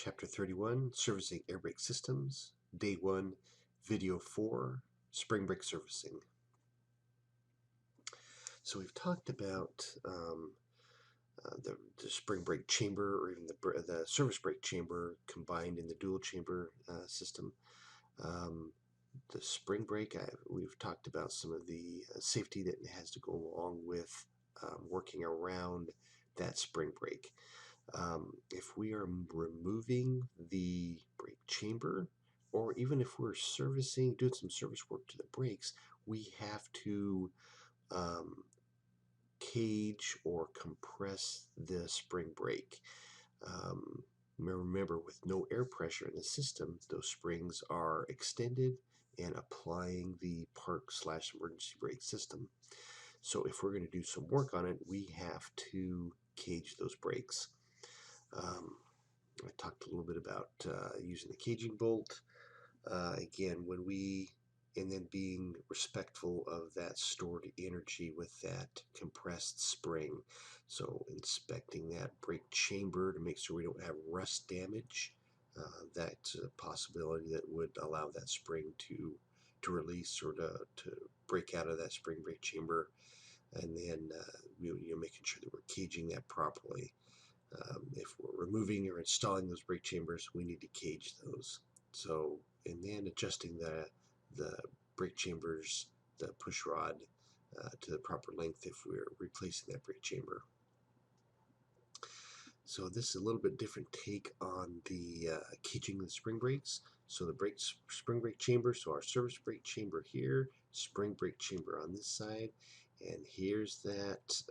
Chapter 31, Servicing Air Brake Systems, Day 1, Video 4, Spring Brake Servicing. So we've talked about the spring brake chamber, or even the service brake chamber combined in the dual chamber system. The spring brake, we've talked about some of the safety that has to go along with working around that spring brake. If we are removing the brake chamber, or even if we're doing some service work to the brakes, we have to cage or compress the spring brake. Remember, with no air pressure in the system, those springs are extended and applying the park/emergency brake system. So if we're going to do some work on it, we have to cage those brakes. I talked a little bit about using the caging bolt. Again, and then being respectful of that stored energy with that compressed spring. So inspecting that brake chamber to make sure we don't have rust damage. That's a possibility that would allow that spring to release or to break out of that spring brake chamber. And then making sure that we're caging that properly. If we're removing or installing those brake chambers, we need to cage those. So, and then adjusting the brake chambers, the push rod, to the proper length if we're replacing that brake chamber. So this is a little bit different take on the caging the spring brakes. So the spring brake chamber, so our service brake chamber here, spring brake chamber on this side, and here's that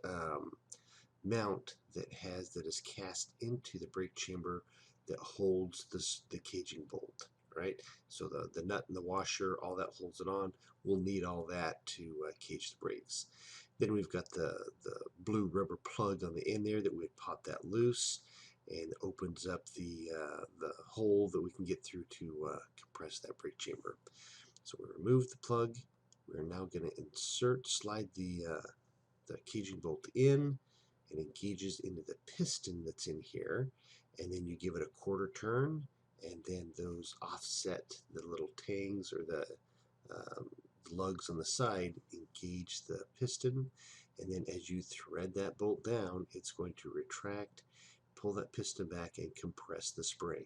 mount that is cast into the brake chamber that holds the caging bolt, right? So the nut and the washer, all that holds it on. We'll need all that to cage the brakes. Then we've got the blue rubber plug on the end there that would pop that loose and opens up the hole that we can get through to compress that brake chamber. So we remove the plug. We're now going to slide the caging bolt in, and engages into the piston that's in here, and then you give it a quarter turn, and then those offset, the little tangs or the lugs on the side engage the piston, and then as you thread that bolt down, it's going to retract, pull that piston back, and compress the spring.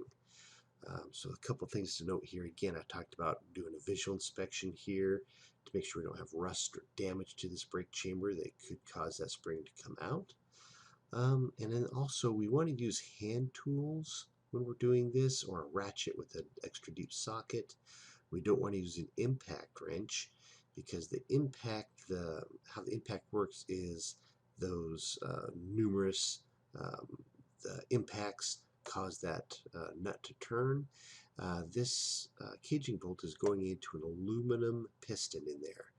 So a couple things to note here. Again, I talked about doing a visual inspection here to make sure we don't have rust or damage to this brake chamber that could cause that spring to come out. And then also we want to use hand tools when we're doing this, or a ratchet with an extra deep socket. We don't want to use an impact wrench, because how the impact works is those numerous the impacts cause that nut to turn. This caging bolt is going into an aluminum piston in there.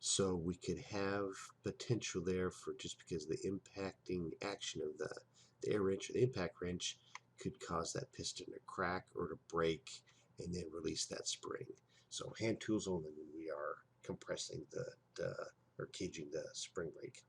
So we could have potential there for, just because the impacting action of the air wrench or the impact wrench could cause that piston to crack or to break and then release that spring. So hand tools only when we are compressing or caging the spring brake.